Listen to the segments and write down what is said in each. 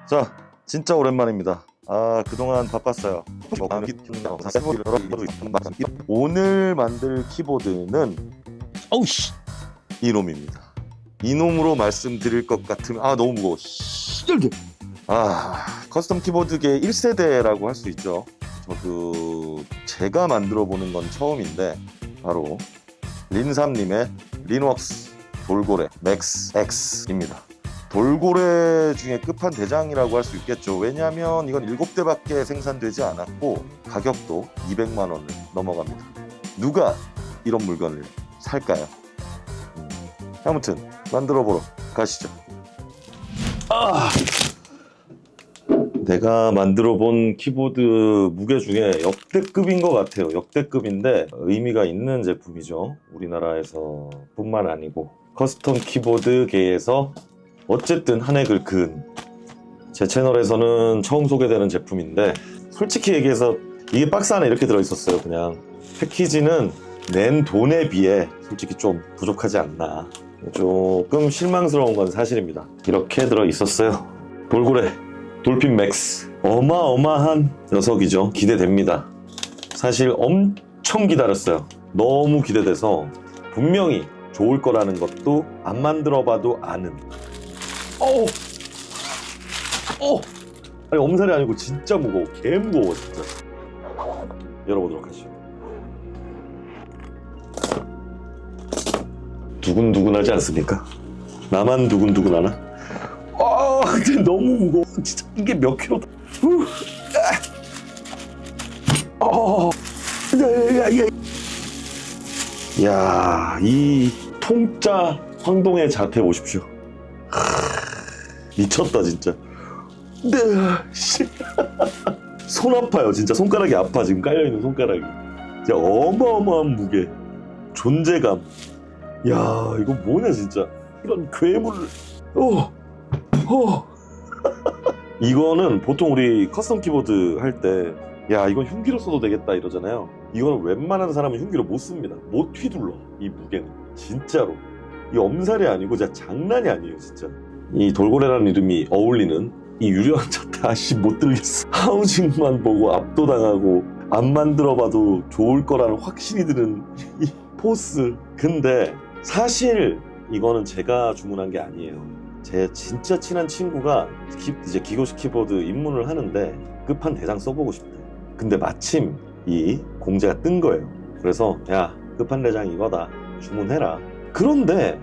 자, 진짜 오랜만입니다. 그동안 바빴어요. 오늘 만들 키보드는 어우씨. 이놈입니다. 이놈으로 말씀드릴 것 같으면 너무 무거워. 커스텀 키보드계 1세대라고 할 수 있죠. 저도 제가 만들어 보는 건 처음인데 바로 린삼님의 린웍스 돌고래 맥스 X입니다. 돌고래 중에 끝판대장이라고 할 수 있겠죠. 왜냐하면 이건 7대밖에 생산되지 않았고 가격도 200만 원을 넘어갑니다. 누가 이런 물건을 살까요? 아무튼 만들어 보러 가시죠. 내가 만들어 본 키보드 무게 중에 역대급인 것 같아요. 역대급인데 의미가 있는 제품이죠. 우리나라에서 뿐만 아니고 커스텀 키보드계에서 어쨌든 한 획을 그은, 제 채널에서는 처음 소개되는 제품인데 솔직히 얘기해서 이게 박스 안에 이렇게 들어있었어요. 그냥 패키지는 낸 돈에 비해 솔직히 좀 부족하지 않나, 조금 실망스러운 건 사실입니다. 이렇게 들어있었어요. 돌고래 돌핀 맥스, 어마어마한 녀석이죠. 기대됩니다. 사실 엄청 기다렸어요. 너무 기대돼서 분명히 좋을 거라는 것도 안 만들어봐도 아는. 아니 엄살이 아니고 진짜 무거워. 개 무거워 진짜. 열어보도록 하시죠. 두근두근하지 않습니까? 나만 두근두근하나? 근데 너무 무거워. 진짜 이게 몇 킬로다. 야, 이 통짜 황동의 자태 보십시오. 미쳤다 진짜. 손 아파요 진짜. 손가락이 아파 지금. 깔려있는 손가락이 진짜. 어마어마한 무게, 존재감. 야, 이거 뭐냐 진짜. 이런 괴물을. 이거는 보통 우리 커스텀 키보드 할 때 이건 흉기로 써도 되겠다 이러잖아요. 이거는 웬만한 사람은 흉기로 못 씁니다. 못 휘둘러. 이 무게는 진짜로 이 엄살이 아니고 진짜 장난이 아니에요 진짜. 이 돌고래라는 이름이 어울리는 이 유려한 차트 못 들겠어. 하우징만 보고 압도당하고 안 만들어봐도 좋을 거라는 확신이 드는 이 포스. 근데 사실 이거는 제가 주문한 게 아니에요. 제 진짜 친한 친구가 이제 기고식 키보드 입문을 하는데 끝판대장 써보고 싶대. 근데 마침 이 공지가 뜬 거예요. 그래서 야, 끝판대장 이거다, 주문해라. 그런데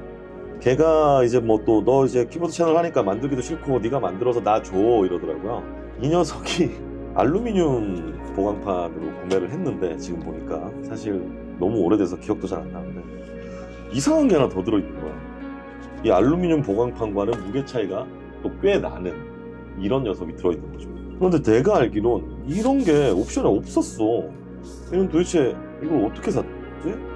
걔가 이제 뭐 또 너 이제 키보드 채널 하니까 만들기도 싫고 네가 만들어서 나 줘 이러더라고요. 이 녀석이 알루미늄 보강판으로 구매를 했는데 지금 보니까 사실 너무 오래돼서 기억도 잘 안 나는데 이상한 게 하나 더 들어있는 거야. 이 알루미늄 보강판과는 무게 차이가 또 꽤 나는 이런 녀석이 들어있는 거죠. 그런데 내가 알기론 이런 게 옵션에 없었어. 얘는 도대체 이걸 어떻게 샀지?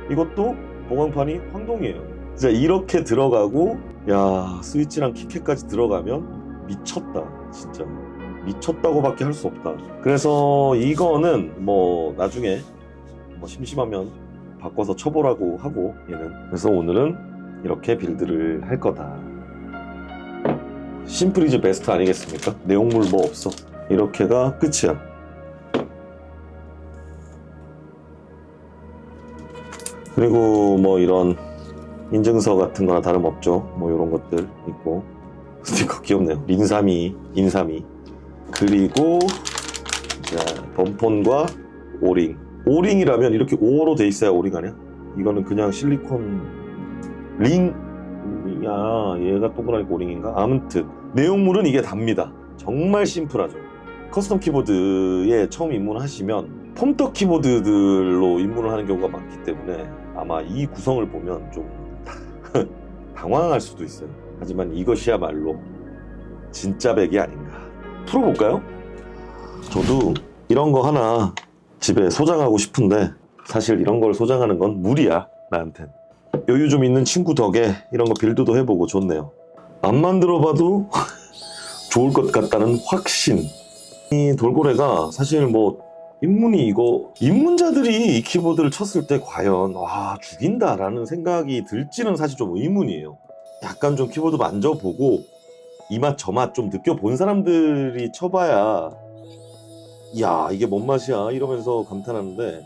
이것도 보강판이 황동이에요. 진짜 이렇게 들어가고, 야, 스위치랑 키캣까지 들어가면 미쳤다. 진짜 미쳤다고밖에 할 수 없다. 그래서 이거는 뭐 나중에 뭐 심심하면 바꿔서 쳐보라고 하고, 얘는 그래서 오늘은 이렇게 빌드를 할 거다. 심플 이즈 베스트 아니겠습니까? 내용물 뭐 없어. 이렇게가 끝이야. 그리고 뭐 이런 인증서 같은 거나 다름없죠. 뭐 이런 것들 있고, 스티커 귀엽네요. 린삼이, 인삼이. 그리고 자, 범폰과 오링. 오링이라면 이렇게 5호로 돼 있어야 오링 아니야? 이거는 그냥 실리콘 링이야. 얘가 동그라니 오링인가? 아무튼 내용물은 이게 답니다. 정말 심플하죠. 커스텀 키보드에 처음 입문하시면 폼떡 키보드들로 입문을 하는 경우가 많기 때문에 아마 이 구성을 보면 좀 당황할 수도 있어요. 하지만 이것이야말로 진짜 백이 아닌가. 풀어볼까요? 저도 이런 거 하나 집에 소장하고 싶은데 사실 이런 걸 소장하는 건 무리야, 나한텐. 여유 좀 있는 친구 덕에 이런 거 빌드도 해보고 좋네요. 안 만들어봐도 좋을 것 같다는 확신. 이 돌고래가 사실 뭐 입문자들이 이 키보드를 쳤을 때 과연 와 죽인다라는 생각이 들지는 사실 좀 의문이에요. 약간 좀 키보드 만져보고 이 맛 저 맛 좀 느껴본 사람들이 쳐봐야 야 이게 뭔 맛이야 이러면서 감탄하는데,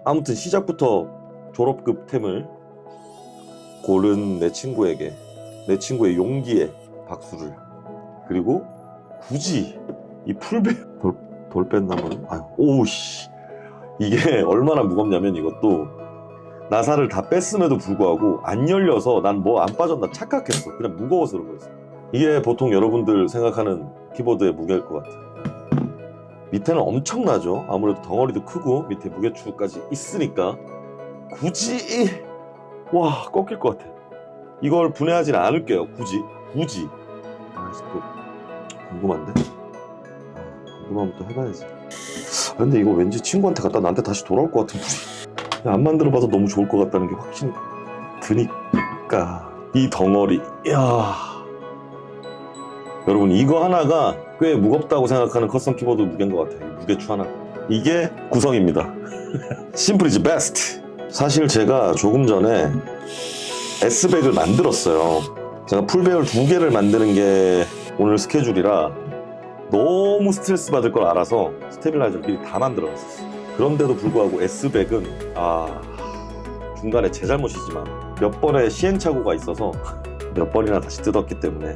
아무튼 시작부터 졸업급 템을 고른 내 친구에게, 내 친구의 용기에 박수를. 그리고 굳이 이 돌뱃나무는 오우씨, 이게 얼마나 무겁냐면 이것도 나사를 다 뺐음에도 불구하고 안 열려서 난 뭐 안 빠졌나 착각했어. 그냥 무거워서 그런 거였어. 이게 보통 여러분들 생각하는 키보드의 무게일 것 같아. 밑에는 엄청나죠. 아무래도 덩어리도 크고 밑에 무게추까지 있으니까 굳이 와 꺾일 것 같아. 이걸 분해하진 않을게요. 굳이 또 궁금한데? 궁금하면 또 해봐야지. 근데 이거 왠지 친구한테 갖다 나한테 다시 돌아올 것 같은 불이. 안 만들어봐도 너무 좋을 것 같다는 게 확신이 드니까. 이 덩어리, 이야, 여러분 이거 하나가 꽤 무겁다고 생각하는 커스텀 키보드 무게인 것 같아요. 무게추 하나. 이게 구성입니다. 심플 이즈 베스트. 사실 제가 조금 전에 S백을 만들었어요. 제가 풀배열 2개를 만드는 게 오늘 스케줄이라 너무 스트레스 받을 걸 알아서 스테빌라이저를 미리 다 만들어놨었어요. 그런데도 불구하고 S백은 중간에 제 잘못이지만 몇 번의 시행착오가 있어서 몇 번이나 다시 뜯었기 때문에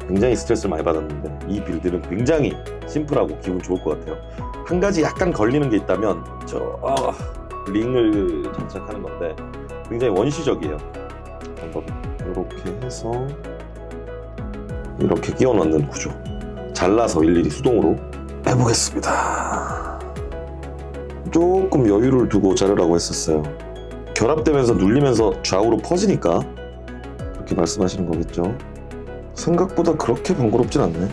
굉장히 스트레스를 많이 받았는데, 이 빌드는 굉장히 심플하고 기분 좋을 것 같아요. 한 가지 약간 걸리는 게 있다면 링을 장착하는 건데 굉장히 원시적이에요. 방법이 이렇게 해서 이렇게 끼워 넣는 구조. 잘라서 일일이 수동으로 해보겠습니다. 조금 여유를 두고 자르라고 했었어요. 결합되면서 눌리면서 좌우로 퍼지니까 그렇게 말씀하시는 거겠죠. 생각보다 그렇게 번거롭진 않네.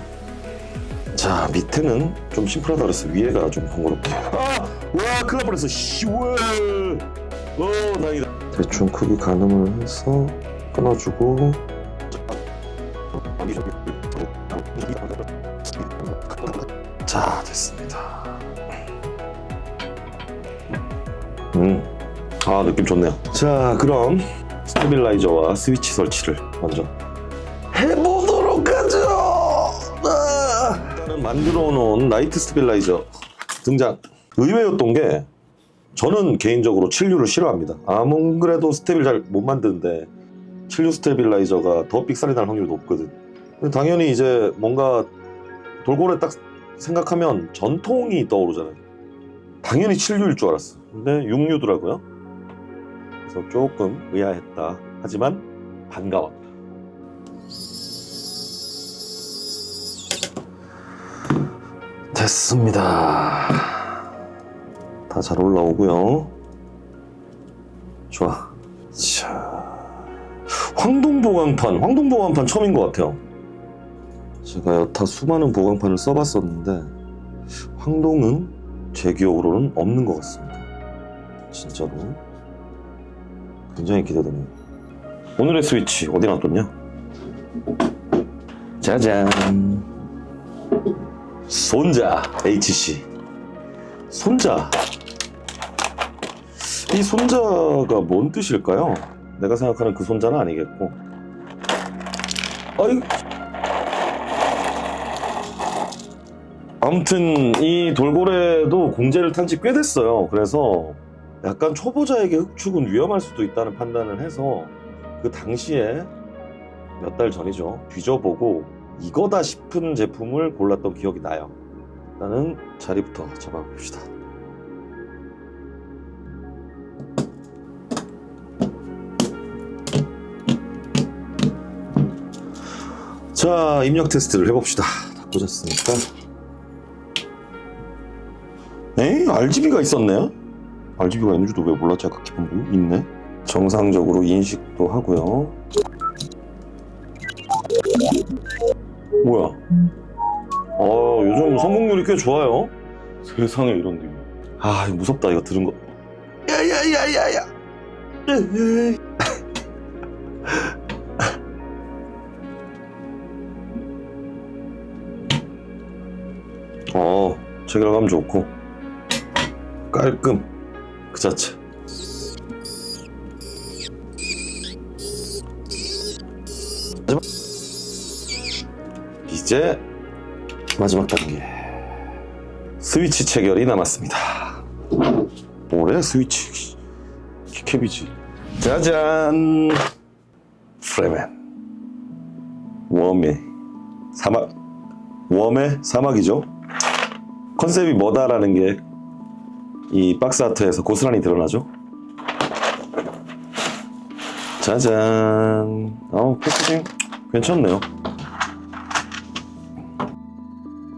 자, 밑에는 좀 심플하다 그랬어. 위에가 좀 번거롭게. 와, 큰일 날 뻔했어. 다행이다. 대충 크기 가늠을 해서 끊어주고. 자, 됐습니다. 느낌 좋네요. 자, 그럼 스테빌라이저와 스위치 설치를 먼저 해보도록 하죠. 일단은 만들어 놓은 라이트 스테빌라이저 등장. 의외였던 게, 저는 개인적으로 7류를 싫어합니다. 아무래도 스테빌 잘 못 만드는데 7류 스테빌라이저가 더 삑살이 날 확률이 높거든. 당연히 이제 뭔가 돌고래 딱 생각하면 전통이 떠오르잖아요. 당연히 7류일 줄 알았어. 근데 6류더라고요. 그래서 조금 의아했다. 하지만 반가웠다. 됐습니다. 다 잘 올라오고요. 좋아. 자, 황동보강판 처음인 것 같아요. 제가 여타 수많은 보강판을 써봤었는데 황동은 제 기억으로는 없는 것 같습니다. 진짜로 굉장히 기대됩니다. 오늘의 스위치 어디 놔뒀냐? 짜잔, 손자 HC. 손자, 이 손자가 뭔 뜻일까요? 내가 생각하는 그 손자는 아니겠고. 아무튼 이 돌고래도 공제를 탄 지 꽤 됐어요. 그래서 약간 초보자에게 흑축은 위험할 수도 있다는 판단을 해서 그 당시에 몇 달 전이죠, 뒤져보고 이거다 싶은 제품을 골랐던 기억이 나요. 일단은 자리부터 잡아봅시다. 자, 입력 테스트를 해봅시다. 다 꽂았으니까. RGB가 있었네요? RGB가 있는 줄도 왜 몰랐지? 아까 기본부 있네. 정상적으로 인식도 하고요. 뭐야? 요즘 성공률이 꽤 좋아요. 세상에 이런 게. 무섭다 이거 들은 거. 야야야야야. 체결감 좋고 깔끔 그 자체. 이제 마지막 단계 스위치 체결이 남았습니다. 뭐래 스위치 키캡이지. 짜잔. 프레멘 웜의 사막이죠. 컨셉이 뭐다라는 게 이 박스 아트에서 고스란히 드러나죠. 짜잔. 패키징 괜찮네요.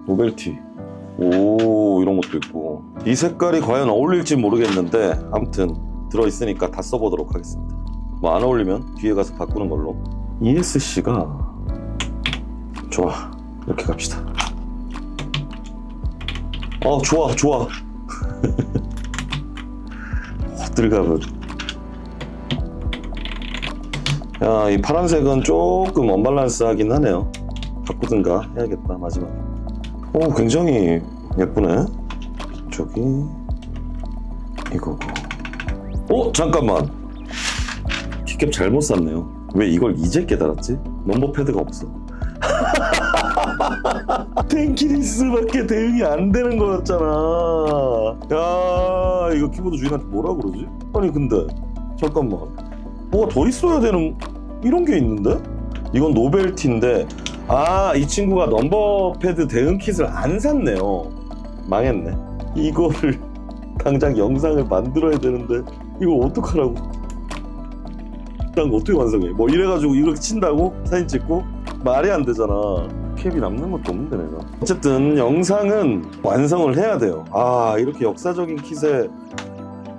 노벨티. 오, 이런 것도 있고. 이 색깔이 과연 어울릴지 모르겠는데 아무튼 들어있으니까 다 써보도록 하겠습니다. 뭐 안 어울리면 뒤에 가서 바꾸는 걸로. ESC가 좋아. 이렇게 갑시다. 좋아. 호들갑은. 야, 이 파란색은 조금 언밸런스하긴 하네요. 바꾸든가 해야겠다 마지막에. 오, 굉장히 예쁘네. 저기 이거고. 잠깐만. 키캡 잘못 샀네요. 왜 이걸 이제 깨달았지? 넘버 패드가 없어. 텐키리스밖에 대응이 안 되는 거였잖아. 야, 이거 키보드 주인한테 뭐라 그러지? 아니 근데 잠깐만, 뭐가 더 있어야 되는 이런 게 있는데? 이건 노벨티인데, 이 친구가 넘버 패드 대응 킷을 안 샀네요. 망했네. 이거를 당장 영상을 만들어야 되는데 이걸 어떡하라고? 어떻게 완성해? 뭐 이래가지고 이렇게 친다고? 사진 찍고? 말이 안 되잖아. 캡이 남는 것도 없는데 내가. 어쨌든 영상은 완성을 해야 돼요. 이렇게 역사적인 킷에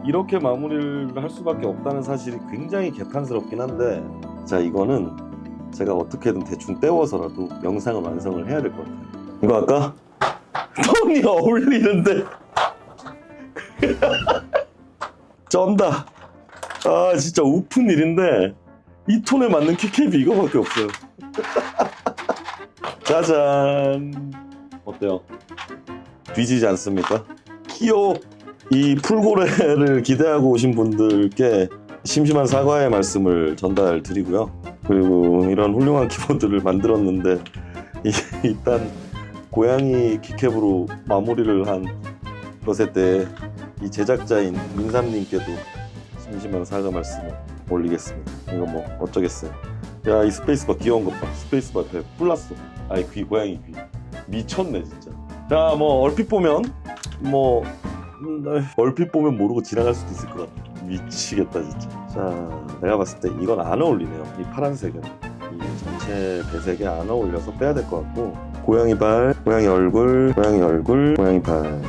이렇게 마무리를 할 수밖에 없다는 사실이 굉장히 개탄스럽긴 한데, 자, 이거는 제가 어떻게든 대충 때워서라도 영상을 완성을 해야 될 것 같아요. 이거 아까 톤이 어울리는데 쩐다. 진짜 우픈 일인데 이 톤에 맞는 키캡이 이거밖에 없어요. 짜잔. 어때요? 뒤지지 않습니까? 귀여워. 이 풀고래를 기대하고 오신 분들께 심심한 사과의 말씀을 전달드리고요. 그리고 이런 훌륭한 키보드를 만들었는데 일단 고양이 키캡으로 마무리를 한 것에 대해 이 제작자인 민삼님께도 심심한 사과 말씀을 올리겠습니다. 이거 뭐 어쩌겠어요. 야, 이 스페이스바 귀여운 것 봐. 스페이스바 옆에 뿔났어. 귀, 고양이 귀 미쳤네 진짜. 자, 뭐 얼핏 보면 모르고 지나갈 수도 있을 것 같아. 미치겠다 진짜. 자, 내가 봤을 때 이건 안 어울리네요. 이 파란색은 이 전체 배색에 안 어울려서 빼야 될 것 같고, 고양이 발, 고양이 얼굴, 고양이 발.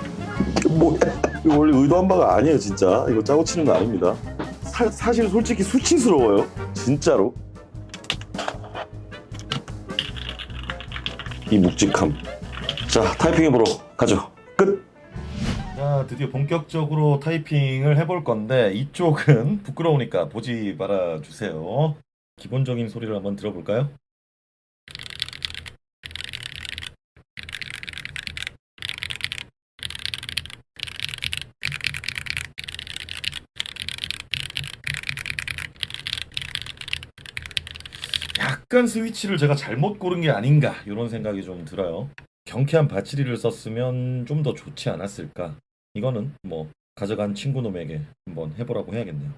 이게 뭐야? 이거 원래 의도한 바가 아니에요 진짜. 이거 짜고 치는 거 아닙니다. 사실 솔직히 수치스러워요 진짜로. 이 묵직함. 자, 타이핑해보러 가죠. 끝. 자, 드디어 본격적으로 타이핑을 해볼 건데 이쪽은 부끄러우니까 보지 말아주세요. 기본적인 소리를 한번 들어볼까요? 약간 스위치를 제가 잘못 고른 게 아닌가 이런 생각이 좀 들어요. 경쾌한 바치리를 썼으면 좀 더 좋지 않았을까. 이거는 뭐 가져간 친구놈에게 한번 해보라고 해야겠네요.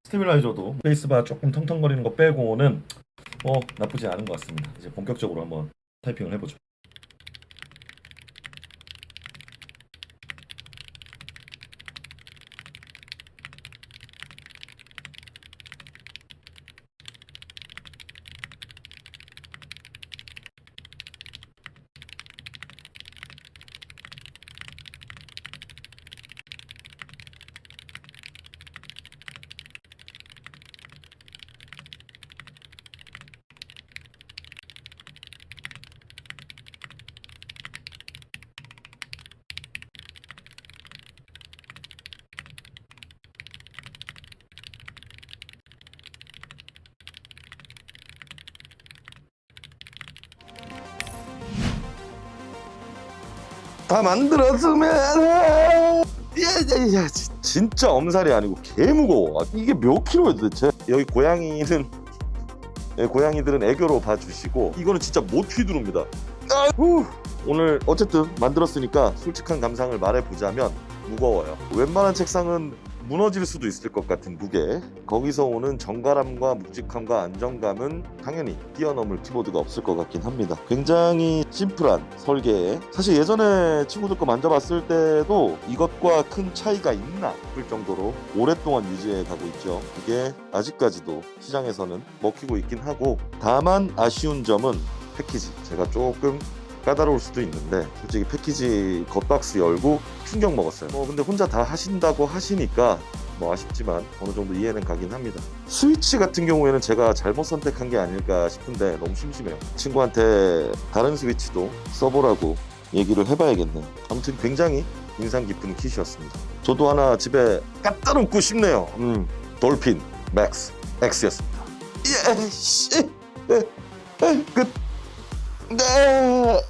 스테빌라이저도 베이스바 조금 텅텅거리는 거 빼고는 나쁘지 않은 것 같습니다. 이제 본격적으로 한번 타이핑을 해보죠. 다 만들었으면 진짜 엄살이 아니고 개 무거워. 이게 몇 킬로야 도대체? 여기 고양이들은 애교로 봐주시고 이거는 진짜 못 휘두릅니다. 오늘 어쨌든 만들었으니까 솔직한 감상을 말해보자면 무거워요. 웬만한 책상은 무너질 수도 있을 것 같은 무게. 거기서 오는 정갈함과 묵직함과 안정감은 당연히 뛰어넘을 키보드가 없을 것 같긴 합니다. 굉장히 심플한 설계에 사실 예전에 친구들 거 만져봤을 때도 이것과 큰 차이가 있나 싶을 정도로 오랫동안 유지해 가고 있죠. 이게 아직까지도 시장에서는 먹히고 있긴 하고, 다만 아쉬운 점은 패키지. 제가 조금 까다로울 수도 있는데 솔직히 패키지 겉박스 열고 충격 먹었어요. 근데 혼자 다 하신다고 하시니까 아쉽지만 어느 정도 이해는 가긴 합니다. 스위치 같은 경우에는 제가 잘못 선택한 게 아닐까 싶은데 너무 심심해요. 친구한테 다른 스위치도 써보라고 얘기를 해봐야겠네요. 아무튼 굉장히 인상 깊은 kit이었습니다. 저도 하나 집에 갖다 놓고 싶네요. 돌핀 맥스 X였습니다. 끝. 네.